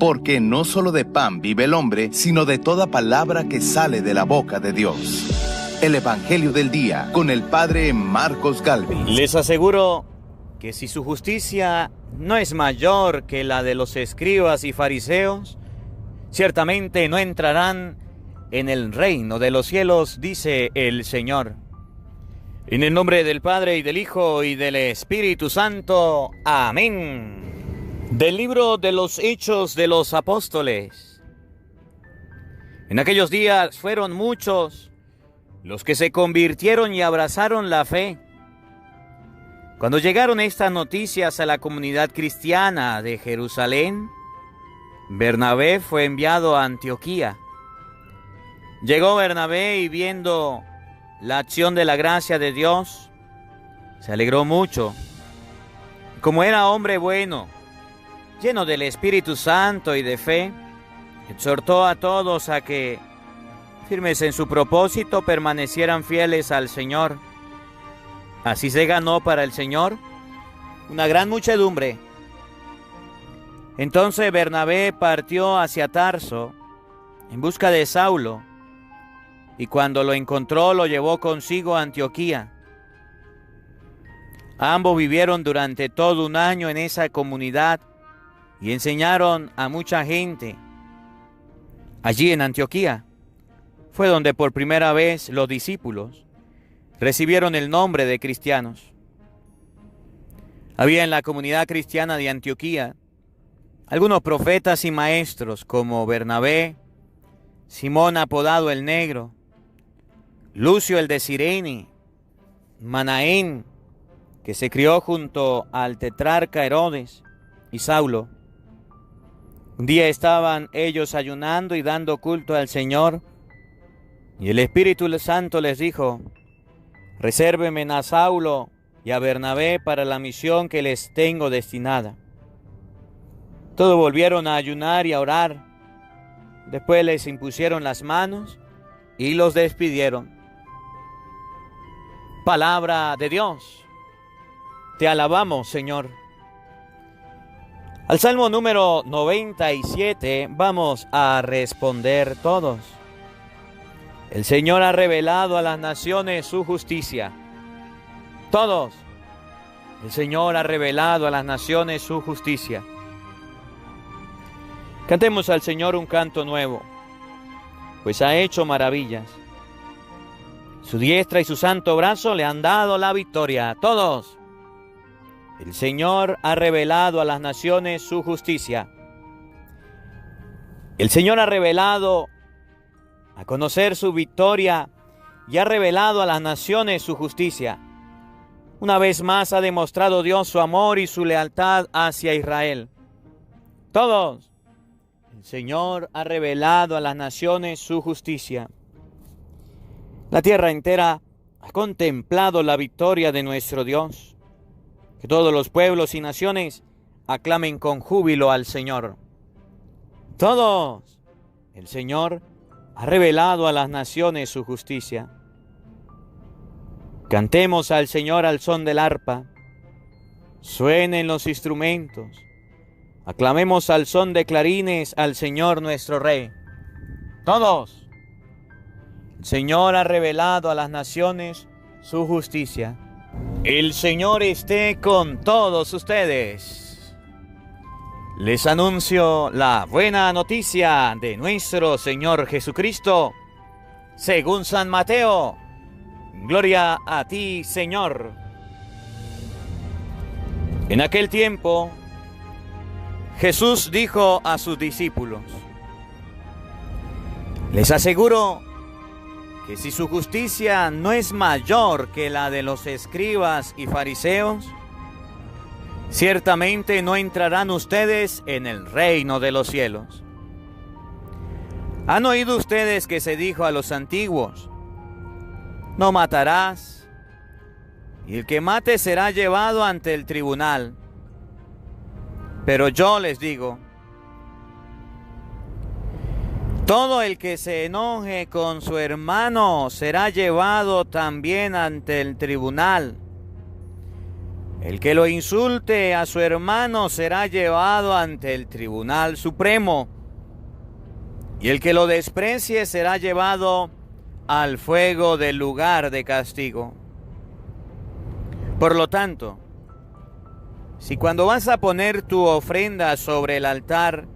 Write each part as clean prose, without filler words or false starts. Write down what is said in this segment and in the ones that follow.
porque no solo de pan vive el hombre, sino de toda palabra que sale de la boca de Dios. El Evangelio del Día, con el Padre Marcos Gálvez. Les aseguro que si su justicia no es mayor que la de los escribas y fariseos, ciertamente no entrarán en el reino de los cielos, dice el Señor. En el nombre del Padre, y del Hijo, y del Espíritu Santo. Amén. Del libro de los Hechos de los Apóstoles. En aquellos días fueron muchos los que se convirtieron y abrazaron la fe. Cuando llegaron estas noticias a la comunidad cristiana de Jerusalén, Bernabé fue enviado a Antioquía. Llegó Bernabé y viendo la acción de la gracia de Dios, se alegró mucho. Como era hombre bueno, lleno del Espíritu Santo y de fe, exhortó a todos a que, firmes en su propósito, permanecieran fieles al Señor. Así se ganó para el Señor una gran muchedumbre. Entonces Bernabé partió hacia Tarso en busca de Saulo, y cuando lo encontró lo llevó consigo a Antioquía. Ambos vivieron durante todo un año en esa comunidad y enseñaron a mucha gente. Allí en Antioquía fue donde por primera vez los discípulos recibieron el nombre de cristianos. Había en la comunidad cristiana de Antioquía algunos profetas y maestros como Bernabé, Simón apodado el Negro, Lucio el de Cirene, Manaén, que se crió junto al tetrarca Herodes, y Saulo. Un día estaban ellos ayunando y dando culto al Señor, y el Espíritu Santo les dijo: resérvenme a Saulo y a Bernabé para la misión que les tengo destinada. Todos volvieron a ayunar y a orar. Después les impusieron las manos y los despidieron. Palabra de Dios. Te alabamos, Señor. Al Salmo número 97 vamos a responder todos. El Señor ha revelado a las naciones su justicia. Todos. El Señor ha revelado a las naciones su justicia. Cantemos al Señor un canto nuevo, pues ha hecho maravillas. Su diestra y su santo brazo le han dado la victoria. Todos. El Señor ha revelado a las naciones su justicia. El Señor ha revelado a conocer su victoria y ha revelado a las naciones su justicia. Una vez más ha demostrado Dios su amor y su lealtad hacia Israel. Todos. El Señor ha revelado a las naciones su justicia. La tierra entera ha contemplado la victoria de nuestro Dios. Que todos los pueblos y naciones aclamen con júbilo al Señor. Todos. El Señor ha revelado a las naciones su justicia. Cantemos al Señor al son del arpa. Suenen los instrumentos. Aclamemos al son de clarines al Señor nuestro Rey. Todos. El Señor ha revelado a las naciones su justicia. El Señor esté con todos ustedes. Les anuncio la buena noticia de nuestro Señor Jesucristo, según San Mateo. Gloria a ti, Señor. En aquel tiempo, Jesús dijo a sus discípulos: les aseguro que si su justicia no es mayor que la de los escribas y fariseos, ciertamente no entrarán ustedes en el reino de los cielos. ¿Han oído ustedes que se dijo a los antiguos: no matarás, y el que mate será llevado ante el tribunal? Pero yo les digo: todo el que se enoje con su hermano será llevado también ante el tribunal. El que lo insulte a su hermano será llevado ante el Tribunal Supremo, y el que lo desprecie será llevado al fuego del lugar de castigo. Por lo tanto, si cuando vas a poner tu ofrenda sobre el altar,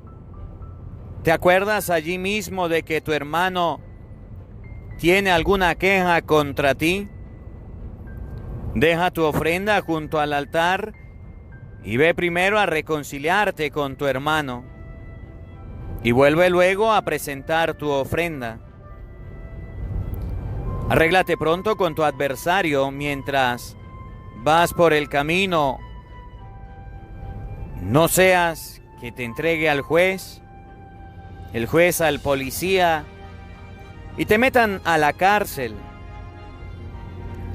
te acuerdas allí mismo de que tu hermano tiene alguna queja contra ti, deja tu ofrenda junto al altar y ve primero a reconciliarte con tu hermano y vuelve luego a presentar tu ofrenda. Arréglate pronto con tu adversario mientras vas por el camino. No seas que te entregue al juez, el juez al policía y te metan a la cárcel.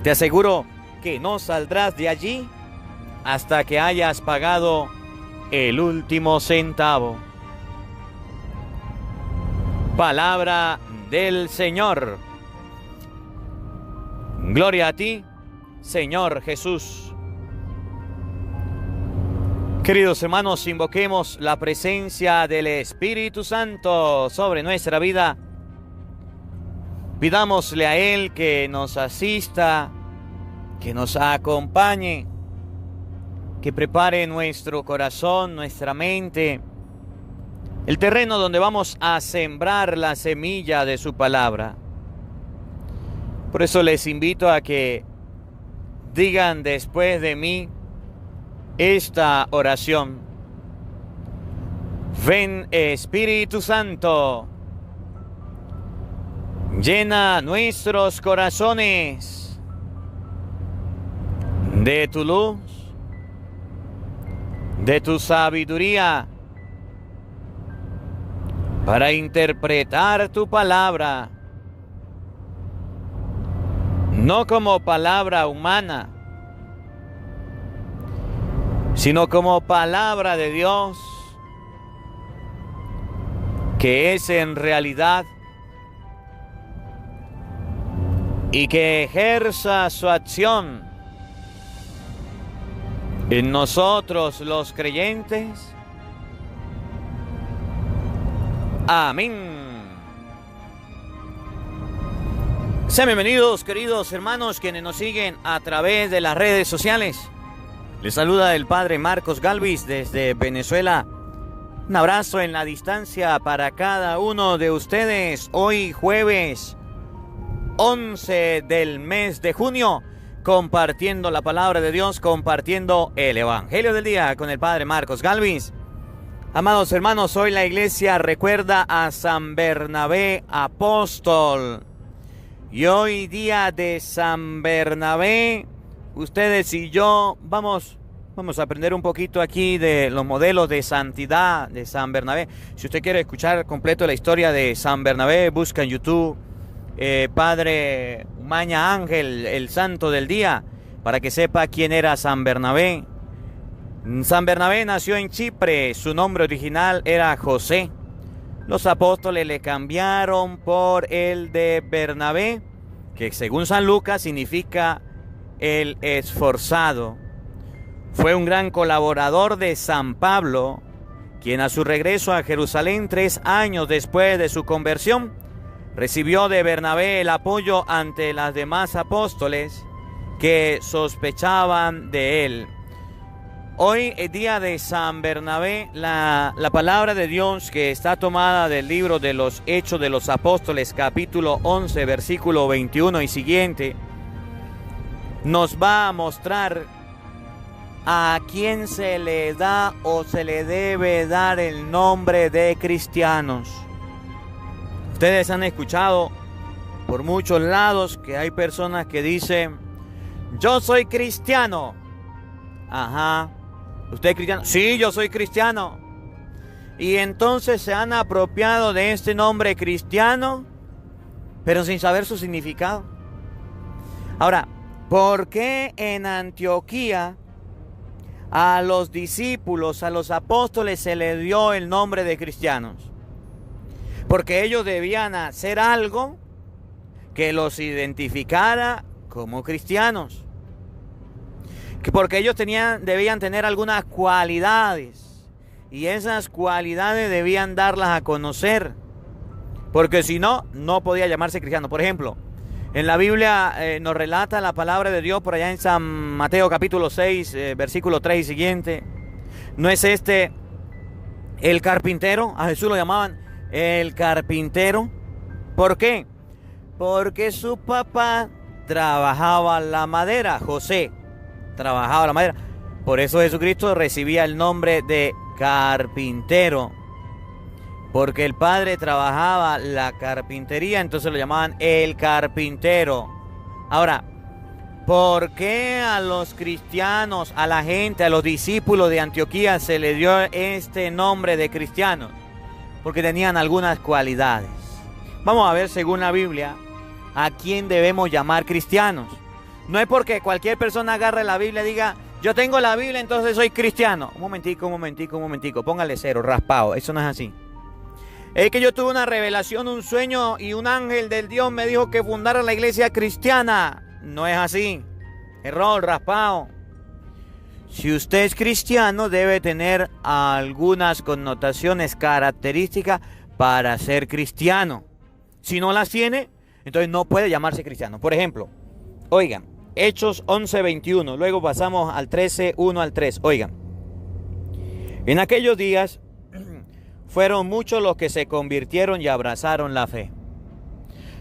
Te aseguro que no saldrás de allí hasta que hayas pagado el último centavo. Palabra del Señor. Gloria a ti, Señor Jesús. Queridos hermanos, invoquemos la presencia del Espíritu Santo sobre nuestra vida. Pidámosle a Él que nos asista, que nos acompañe, que prepare nuestro corazón, nuestra mente, el terreno donde vamos a sembrar la semilla de su palabra. Por eso les invito a que digan después de mí esta oración. Ven, Espíritu Santo, llena nuestros corazones de tu luz, de tu sabiduría, para interpretar tu palabra, no como palabra humana, sino como palabra de Dios, que es en realidad, y que ejerza su acción en nosotros los creyentes. Amén. Sean bienvenidos, queridos hermanos, quienes nos siguen a través de las redes sociales. Les saluda el Padre Marcos Galvis desde Venezuela. Un abrazo en la distancia para cada uno de ustedes. Hoy jueves 11 del mes de junio, compartiendo la palabra de Dios, compartiendo el Evangelio del día con el Padre Marcos Galvis. Amados hermanos, hoy la iglesia recuerda a San Bernabé apóstol. Y hoy día de San Bernabé, ustedes y yo vamos a aprender un poquito aquí de los modelos de santidad de San Bernabé. Si usted quiere escuchar completo la historia de San Bernabé, busca en YouTube Padre Umaña Ángel, el santo del día, para que sepa quién era San Bernabé. San Bernabé nació en Chipre, su nombre original era José. Los apóstoles le cambiaron por el de Bernabé, que según San Lucas significa el esforzado. Fue un gran colaborador de San Pablo, quien a su regreso a Jerusalén 3 años después de su conversión, recibió de Bernabé el apoyo ante las demás apóstoles que sospechaban de él. Hoy, el día de San Bernabé, la palabra de Dios que está tomada del libro de los Hechos de los Apóstoles, capítulo 11, versículo 21 y siguiente, nos va a mostrar a quién se le da o se le debe dar el nombre de cristianos. Ustedes han escuchado por muchos lados que hay personas que dicen: yo soy cristiano. Ajá. ¿Usted es cristiano? Sí, yo soy cristiano. Y entonces se han apropiado de este nombre cristiano, pero sin saber su significado. Ahora, ¿por qué en Antioquía a los discípulos, a los apóstoles se les dio el nombre de cristianos? Porque ellos debían hacer algo que los identificara como cristianos. porque ellos debían tener algunas cualidades, y esas cualidades debían darlas a conocer, porque si no, no podía llamarse cristiano. Por ejemplo, en la Biblia nos relata la palabra de Dios por allá en San Mateo capítulo 6, versículo 3 y siguiente. ¿No es este el carpintero? A Jesús lo llamaban el carpintero. ¿Por qué? Porque su papá trabajaba la madera. José trabajaba la madera. Por eso Jesucristo recibía el nombre de carpintero, porque el padre trabajaba la carpintería, entonces lo llamaban el carpintero. Ahora, ¿por qué a los cristianos, a la gente, a los discípulos de Antioquía se le dio este nombre de cristianos? Porque tenían algunas cualidades. Vamos a ver, según la Biblia, a quién debemos llamar cristianos. No es porque cualquier persona agarre la Biblia y diga, yo tengo la Biblia, entonces soy cristiano. Un momentico, póngale cero, raspado. Eso no es así. Es que yo tuve una revelación, un sueño, y un ángel del Dios me dijo que fundara la iglesia cristiana. No es así. Error, raspado. Si usted es cristiano, debe tener algunas connotaciones características para ser cristiano. Si no las tiene, entonces no puede llamarse cristiano. Por ejemplo, oigan, Hechos 11:21, luego pasamos al 13, 1 al 3. Oigan, en aquellos días fueron muchos los que se convirtieron y abrazaron la fe.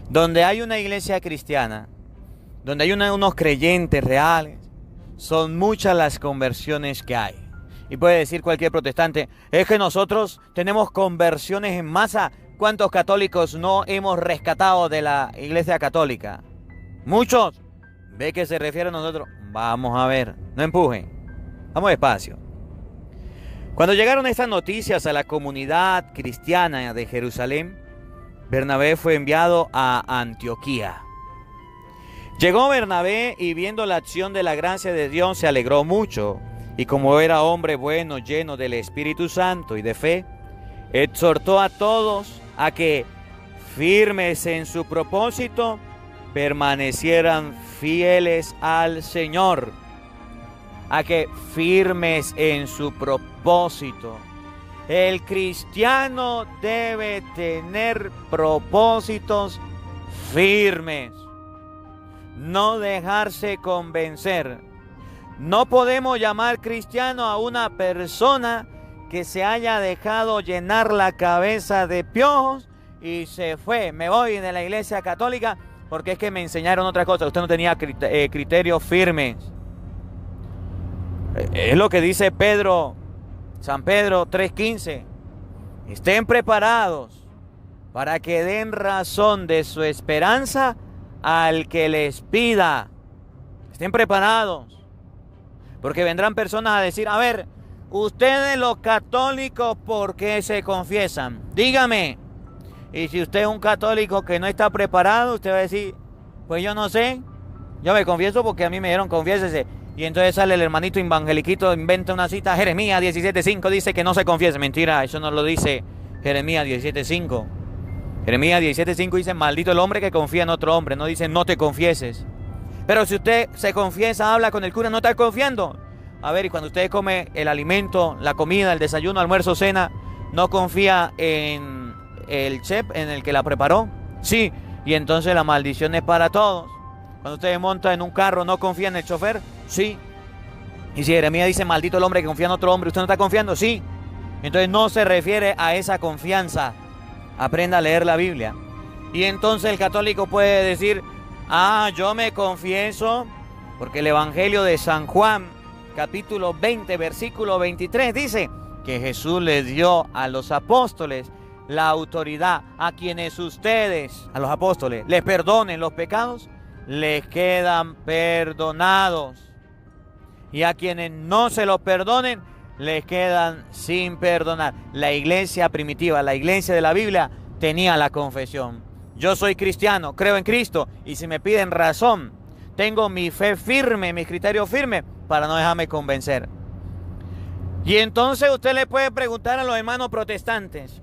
Donde hay una iglesia cristiana, donde hay unos creyentes reales, son muchas las conversiones que hay. Y puede decir cualquier protestante, es que nosotros tenemos conversiones en masa. ¿Cuántos católicos no hemos rescatado de la iglesia católica? Muchos. ¿Ve que se refiere a nosotros? Vamos a ver, no empujen. Vamos despacio. Cuando llegaron estas noticias a la comunidad cristiana de Jerusalén, Bernabé fue enviado a Antioquía. Llegó Bernabé y viendo la acción de la gracia de Dios se alegró mucho, y como era hombre bueno, lleno del Espíritu Santo y de fe, exhortó a todos a que, firmes en su propósito, permanecieran fieles al Señor. A que firmes en su propósito. El cristiano debe tener propósitos firmes. No dejarse convencer. No podemos llamar cristiano a una persona que se haya dejado llenar la cabeza de piojos y se fue. Me voy de la iglesia católica porque es que me enseñaron otra cosa. Usted no tenía criterios firmes. Es lo que dice Pedro, San Pedro 3:15. Estén preparados para que den razón de su esperanza al que les pida. Estén preparados. Porque vendrán personas a decir, a ver, ustedes los católicos, ¿por qué se confiesan? Dígame. Y si usted es un católico que no está preparado, usted va a decir, pues yo no sé. Yo me confieso porque a mí me dieron confiésese. Y entonces sale el hermanito evangeliquito, inventa una cita. Jeremías 17:5 dice que no se confiese. Mentira, eso no lo dice Jeremías 17:5. Jeremías 17:5 dice, maldito el hombre que confía en otro hombre. No dice, no te confieses. Pero si usted se confiesa, habla con el cura, no está confiando. A ver, y cuando usted come el alimento, la comida, el desayuno, almuerzo, cena, ¿no confía en el chef, en el que la preparó? Sí, y entonces la maldición es para todos. Cuando usted monta en un carro, ¿no confía en el chofer? Sí. Y si Jeremías dice, maldito el hombre que confía en otro hombre, ¿usted no está confiando? Sí. Entonces no se refiere a esa confianza. Aprenda a leer la Biblia. Y entonces el católico puede decir, yo me confieso, porque el Evangelio de San Juan, capítulo 20, versículo 23, dice que Jesús le dio a los apóstoles la autoridad, a quienes ustedes, a los apóstoles, les perdonen los pecados, les quedan perdonados. Y a quienes no se los perdonen, les quedan sin perdonar. La iglesia primitiva, la iglesia de la Biblia, tenía la confesión. Yo soy cristiano, creo en Cristo, y si me piden razón, tengo mi fe firme, mi criterio firme, para no dejarme convencer. Y entonces usted le puede preguntar a los hermanos protestantes,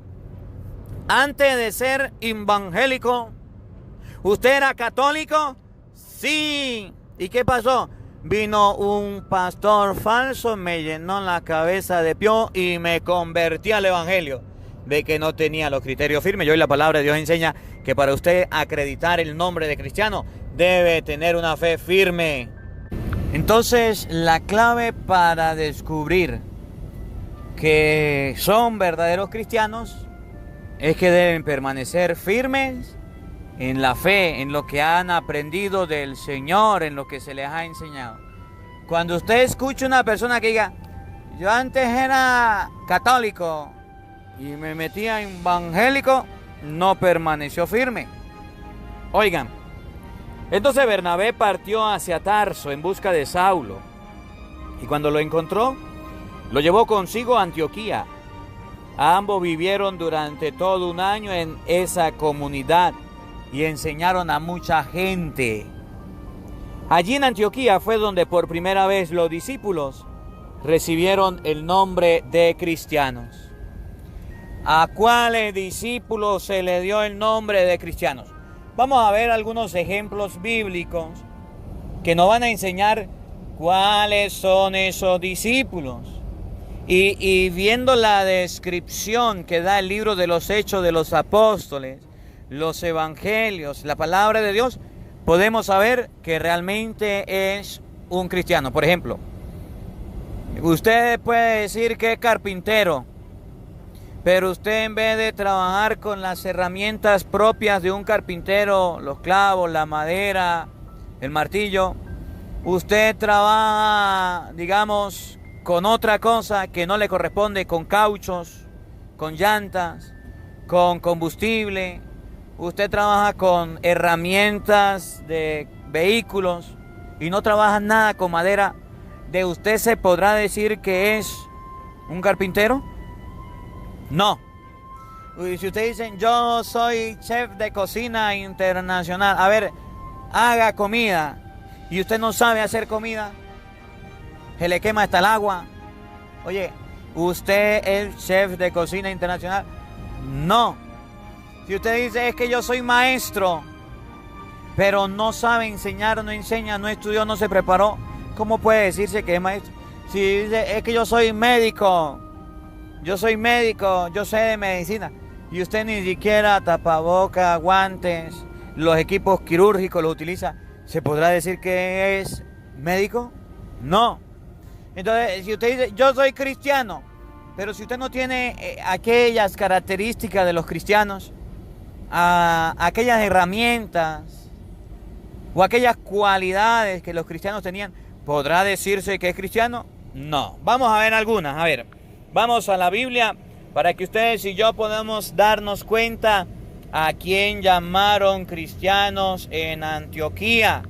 antes de ser evangélico, ¿usted era católico? Sí. ¿Y qué pasó? vino un pastor falso, me llenó la cabeza de pio y me convertí al evangelio de que no tenía los criterios firmes. Y hoy la palabra de Dios enseña que para usted acreditar el nombre de cristiano debe tener una fe firme. Entonces, la clave para descubrir que son verdaderos cristianos es que deben permanecer firmes en la fe, en lo que han aprendido del Señor, en lo que se les ha enseñado. Cuando usted escucha una persona que diga, yo antes era católico y me metía evangélico, no permaneció firme. Oigan, entonces Bernabé partió hacia Tarso en busca de Saulo, y cuando lo encontró, lo llevó consigo a Antioquía. Ambos vivieron durante todo un año en esa comunidad y enseñaron a mucha gente. Allí en Antioquía fue donde por primera vez los discípulos recibieron el nombre de cristianos. ¿A cuáles discípulos se le dio el nombre de cristianos? Vamos a ver algunos ejemplos bíblicos que nos van a enseñar cuáles son esos discípulos. Y viendo la descripción que da el libro de los Hechos de los Apóstoles, los Evangelios, la palabra de Dios, podemos saber que realmente es un cristiano. Por ejemplo, usted puede decir que es carpintero, pero usted en vez de trabajar con las herramientas propias de un carpintero, los clavos, la madera, el martillo, usted trabaja, digamos, con otra cosa que no le corresponde, con cauchos, con llantas, con combustible. Usted trabaja con herramientas de vehículos y no trabaja nada con madera. ¿De usted se podrá decir que es un carpintero? No. Si usted dice, yo soy chef de cocina internacional, a ver, haga comida, y usted no sabe hacer comida, se le quema hasta el agua. Oye, ¿usted es chef de cocina internacional? No. Si usted dice, es que yo soy maestro, pero no sabe enseñar, no enseña, no estudió, no se preparó, ¿cómo puede decirse que es maestro? Si dice, es que yo soy médico, yo sé de medicina, y usted ni siquiera tapabocas, guantes, los equipos quirúrgicos los utiliza, ¿se podrá decir que es médico? No. Entonces, si usted dice, yo soy cristiano, pero si usted no tiene aquellas características de los cristianos, aquellas herramientas o aquellas cualidades que los cristianos tenían, ¿podrá decirse que es cristiano? No. Vamos a ver algunas. A ver, vamos a la Biblia para que ustedes y yo podamos darnos cuenta a quién llamaron cristianos en Antioquía,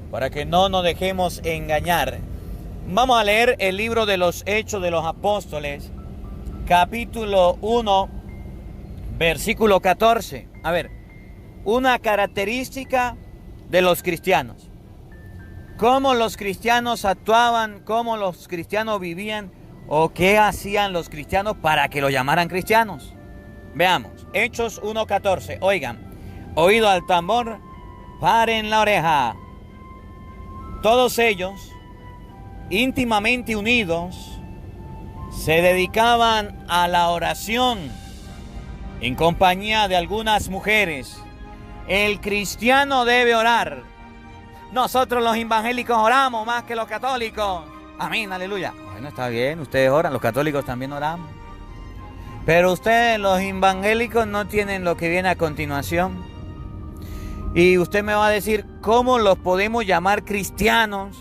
para que no nos dejemos engañar. Vamos a leer el libro de los Hechos de los Apóstoles, capítulo 1, versículo 14. A ver, una característica de los cristianos. Cómo los cristianos actuaban, cómo los cristianos vivían, o qué hacían los cristianos para que lo llamaran cristianos. Veamos, Hechos 1:14. Oigan, oído al tambor, paren la oreja. Todos ellos, íntimamente unidos, se dedicaban a la oración en compañía de algunas mujeres. El cristiano debe orar. Nosotros los evangélicos oramos más que los católicos. Amén, aleluya. Bueno, está bien, ustedes oran, los católicos también oramos. Pero ustedes, los evangélicos, no tienen lo que viene a continuación. Y usted me va a decir, ¿cómo los podemos llamar cristianos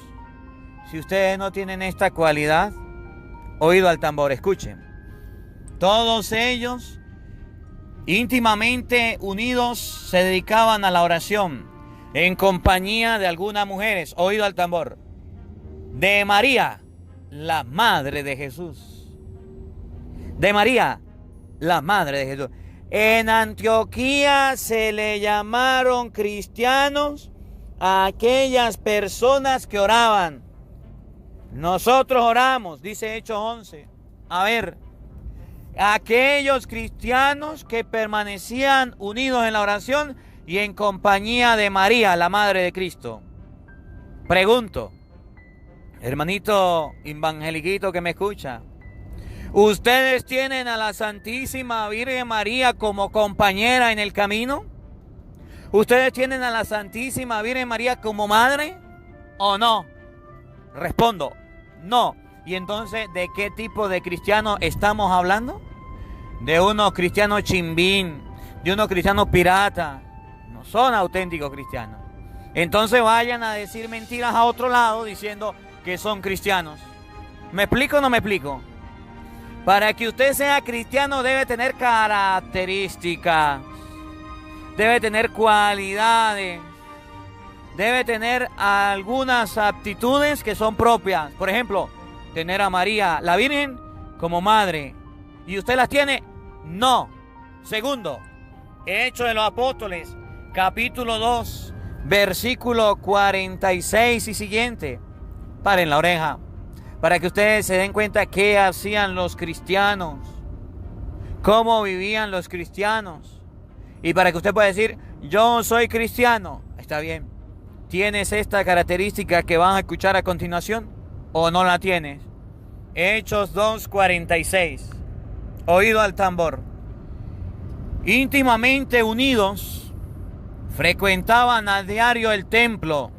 si ustedes no tienen esta cualidad? Oído al tambor, escuchen. Todos ellos, íntimamente unidos, se dedicaban a la oración en compañía de algunas mujeres. Oído al tambor. De María, la madre de Jesús. De María, la madre de Jesús. En Antioquía se le llamaron cristianos a aquellas personas que oraban. Nosotros oramos, dice Hechos 11. A ver, aquellos cristianos que permanecían unidos en la oración y en compañía de María, la madre de Cristo. Pregunto, Hermanito evangeliquito que me escucha, ¿ustedes tienen a la Santísima Virgen María como compañera en el camino? ¿Ustedes tienen a la Santísima Virgen María como madre o no? Respondo, no. Y entonces, ¿de qué tipo de cristianos estamos hablando? De unos cristianos chimbín, de unos cristianos pirata. No son auténticos cristianos. Entonces vayan a decir mentiras a otro lado diciendo que son cristianos. ¿Me explico o no me explico? Para que usted sea cristiano debe tener características, debe tener cualidades, debe tener algunas aptitudes que son propias. Por ejemplo, tener a María, la Virgen, como madre. ¿Y usted las tiene? No. Segundo, Hechos de los Apóstoles, capítulo 2, versículo 46 y siguiente. Paren la oreja, para que ustedes se den cuenta qué hacían los cristianos, cómo vivían los cristianos. Y para que usted pueda decir, yo soy cristiano. Está bien. ¿Tienes esta característica que van a escuchar a continuación o no la tienes? Hechos 2:46. Oído al tambor. Íntimamente unidos, frecuentaban a diario el templo,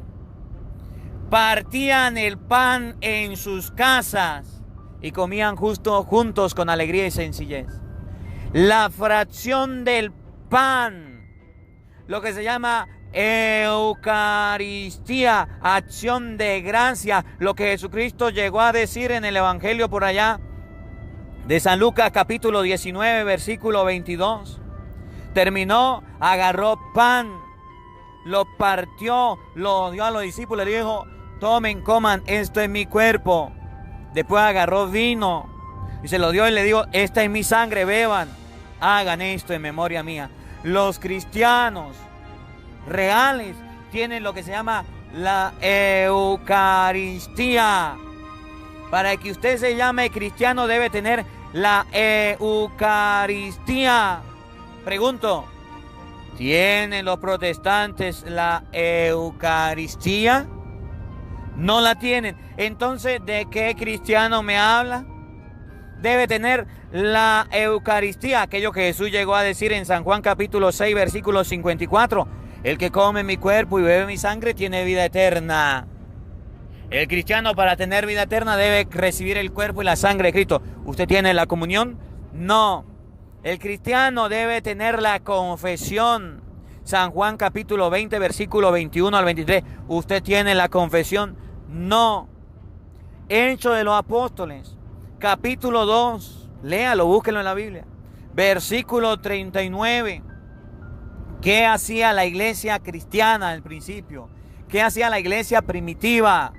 partían el pan en sus casas y comían juntos con alegría y sencillez. La fracción del pan, lo que se llama Eucaristía, acción de gracia, lo que Jesucristo llegó a decir en el Evangelio por allá de San Lucas capítulo 19 versículo 22. Terminó, agarró pan, lo partió, lo dio a los discípulos y le dijo, tomen, coman, esto es mi cuerpo. Después agarró vino y se lo dio y le dijo, esta es mi sangre, beban, hagan esto en memoria mía. Los cristianos reales tienen lo que se llama la Eucaristía. Para que usted se llame cristiano debe tener la Eucaristía. Pregunto, ¿tienen los protestantes la Eucaristía? No la tienen. Entonces, ¿de qué cristiano me habla? Debe tener la Eucaristía, aquello que Jesús llegó a decir en San Juan capítulo 6 versículo 54. El que come mi cuerpo y bebe mi sangre tiene vida eterna. El cristiano, para tener vida eterna, debe recibir el cuerpo y la sangre de Cristo. ¿Usted tiene la comunión? No. El cristiano debe tener la confesión. San Juan capítulo 20 versículo 21 al 23. ¿Usted tiene la confesión? No. Hechos de los Apóstoles capítulo 2. Léalo, búsquelo en la Biblia. Versículo 39. ¿Qué hacía la iglesia cristiana al principio? ¿Qué hacía la iglesia primitiva?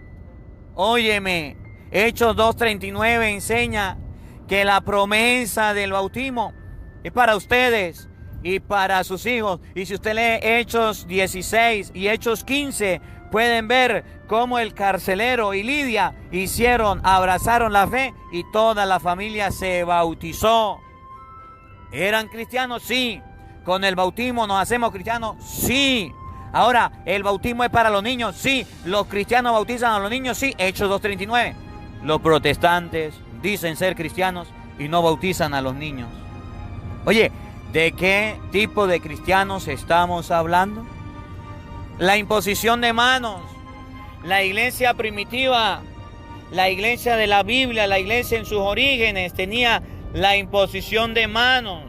Óyeme, Hechos 2:39 enseña que la promesa del bautismo es para ustedes y para sus hijos. Y si usted lee Hechos 16 y Hechos 15, pueden ver cómo el carcelero y Lidia abrazaron la fe y toda la familia se bautizó. ¿Eran cristianos? Sí. ¿Con el bautismo nos hacemos cristianos? Sí. Ahora, ¿el bautismo es para los niños? Sí. ¿Los cristianos bautizan a los niños? Sí. Hechos 2:39. Los protestantes dicen ser cristianos y no bautizan a los niños. Oye, ¿de qué tipo de cristianos estamos hablando? La imposición de manos. La iglesia primitiva, la iglesia de la Biblia, la iglesia en sus orígenes tenía la imposición de manos.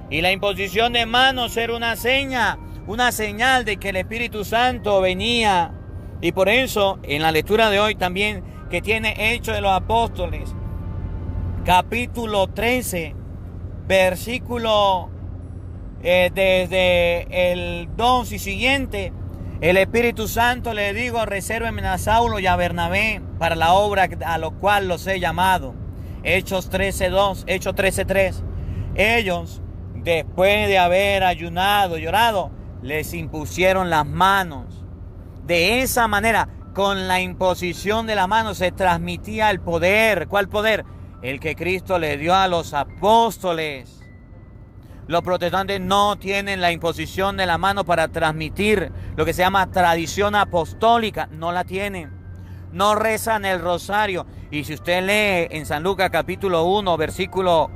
Y la imposición de manos era una señal de que el Espíritu Santo venía. Y por eso, en la lectura de hoy también, que tiene Hechos de los Apóstoles, capítulo 13, versículo desde el 2 y siguiente, el Espíritu Santo le dijo, resérvenme a Saulo y a Bernabé para la obra a lo cual los he llamado. Hechos 13:2, Hechos 13:3. Ellos, después de haber ayunado y orado, les impusieron las manos. De esa manera, con la imposición de las manos se transmitía el poder. ¿Cuál poder? El que Cristo le dio a los apóstoles. Los protestantes no tienen la imposición de la mano para transmitir lo que se llama tradición apostólica. No la tienen. no rezan el rosario. Y si usted lee en San Lucas capítulo 1, versículo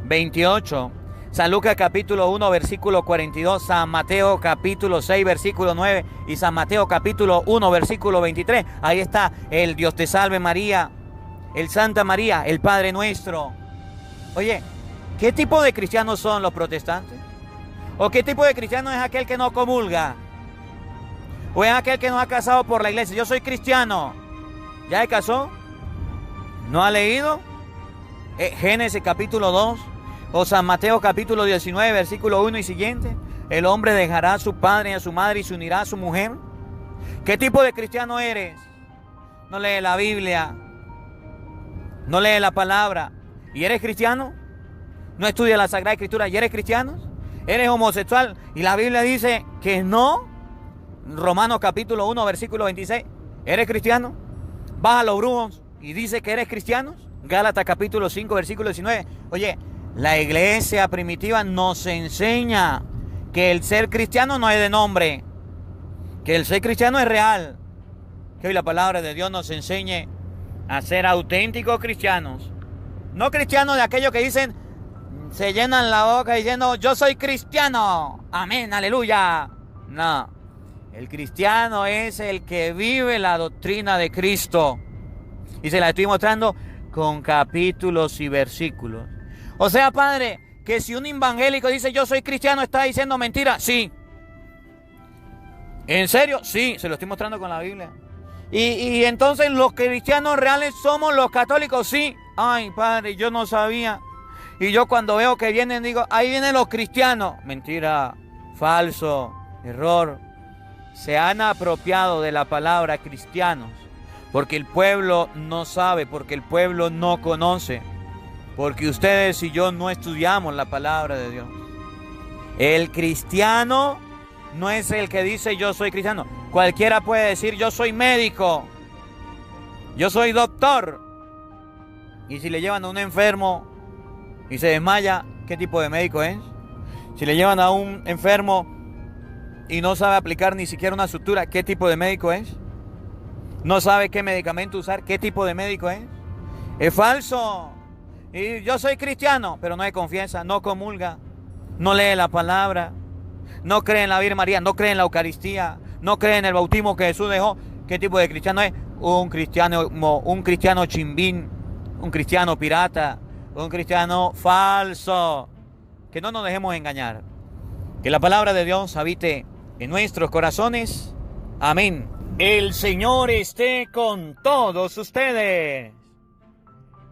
28, San Lucas capítulo 1, versículo 42, San Mateo capítulo 6, versículo 9 y San Mateo capítulo 1, versículo 23, ahí está el Dios te salve María, el Santa María, el Padre Nuestro. Oye, ¿qué tipo de cristianos son los protestantes? ¿O qué tipo de cristiano es aquel que no comulga? ¿O es aquel que no ha casado por la iglesia? Yo soy cristiano. ¿Ya se casó? ¿No ha leído Génesis capítulo 2 o San Mateo capítulo 19, versículo 1 y siguiente? El hombre dejará a su padre y a su madre y se unirá a su mujer. ¿Qué tipo de cristiano eres? No lee la Biblia, no lee la palabra. ¿Y eres cristiano? ¿No estudias la Sagrada Escritura y eres cristiano? ¿Eres homosexual? Y la Biblia dice que no. Romanos capítulo 1, versículo 26. ¿Eres cristiano? ¿Vas a los brujos y dice que eres cristiano? Gálatas capítulo 5, versículo 19. Oye, la iglesia primitiva nos enseña que el ser cristiano no es de nombre, que el ser cristiano es real. Que hoy la palabra de Dios nos enseñe a ser auténticos cristianos. No cristianos de aquellos que dicen, se llenan la boca diciendo, yo soy cristiano, amén, aleluya. No, el cristiano es el que vive la doctrina de Cristo. Y se la estoy mostrando con capítulos y versículos. O sea, padre, que si un evangélico dice yo soy cristiano, ¿está diciendo mentira? Sí. ¿En serio? Sí, se lo estoy mostrando con la Biblia. Y entonces los cristianos reales somos los católicos, sí. Ay, padre, yo no sabía. Y yo cuando veo que vienen digo, ahí vienen los cristianos. Mentira, falso, error. Se han apropiado de la palabra cristianos porque el pueblo no sabe, porque el pueblo no conoce, porque ustedes y yo no estudiamos la palabra de Dios. El cristiano no es el que dice yo soy cristiano. Cualquiera puede decir yo soy médico, yo soy doctor. Y si le llevan a un enfermo y se desmaya, ¿qué tipo de médico es? Si le llevan a un enfermo y no sabe aplicar ni siquiera una sutura, ¿qué tipo de médico es? No sabe qué medicamento usar, ¿qué tipo de médico es? Es falso. Y yo soy cristiano, pero no se confiesa, no comulga, no lee la palabra, no cree en la Virgen María, no cree en la Eucaristía, no cree en el bautismo que Jesús dejó. ¿Qué tipo de cristiano es? Un cristiano chimbín, un cristiano pirata, un cristiano falso. Que no nos dejemos engañar. Que la palabra de Dios habite en nuestros corazones. Amén. El Señor esté con todos ustedes.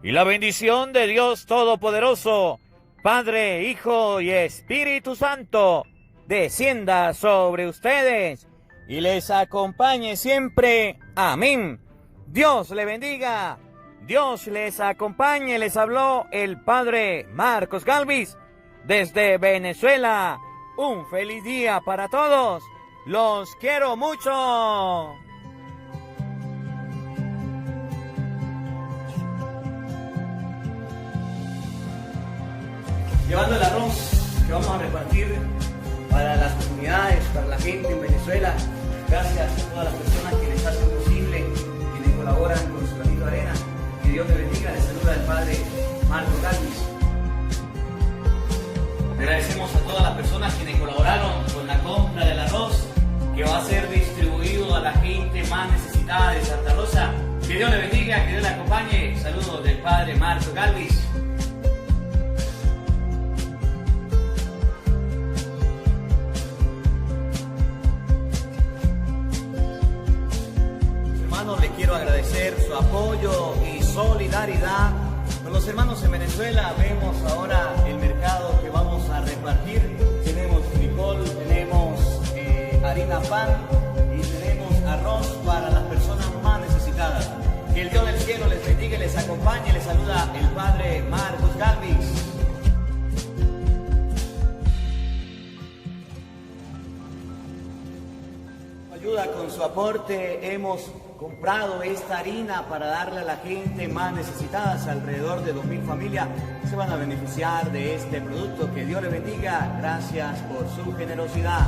Y la bendición de Dios Todopoderoso, Padre, Hijo y Espíritu Santo, descienda sobre ustedes y les acompañe siempre. Amén. Dios le bendiga. Dios les acompañe. Les habló el Padre Marcos Galvis desde Venezuela. Un feliz día para todos. Los quiero mucho. Llevando el arroz que vamos a repartir para las comunidades, para la gente en Venezuela. Gracias a todas las personas que les hacen posible, quienes colaboran con su granito de arena. Que Dios les bendiga. Les saluda el Padre Marcos Galvis. Agradecemos a todas las personas quienes colaboraron con la compra del arroz que va a ser distribuido a la gente más necesitada de Santa Rosa. Que Dios le bendiga, que Dios le acompañe. Saludos del Padre Marcos Galvis. Hermanos, les quiero agradecer su apoyo y solidaridad con los hermanos en Venezuela. Vemos ahora el mercado que vamos a repartir. Tenemos frijol, tenemos harina pan y tenemos arroz para las personas más necesitadas. Que el Dios del cielo les bendiga y les acompañe. Les saluda el Padre Marcos Galvis. Ayuda con su aporte, hemos comprado esta harina para darle a la gente más necesitadas. Alrededor de 2.000 familias se van a beneficiar de este producto. Que Dios les bendiga. Gracias por su generosidad.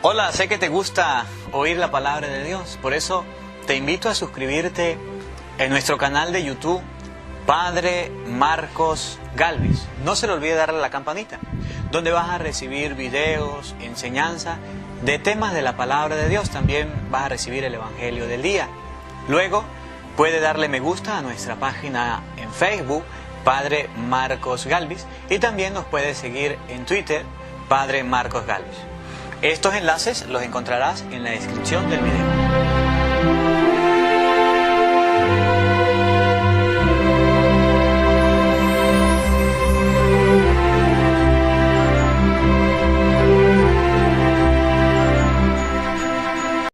Hola, sé que te gusta oír la palabra de Dios, por eso te invito a suscribirte en nuestro canal de YouTube, Padre Marcos Galvis. No se le olvide darle a la campanita, donde vas a recibir videos, enseñanza de temas de la palabra de Dios. También vas a recibir el Evangelio del día. Luego, puede darle me gusta a nuestra página en Facebook, Padre Marcos Galvis, y también nos puede seguir en Twitter, Padre Marcos Galvis. Estos enlaces los encontrarás en la descripción del video.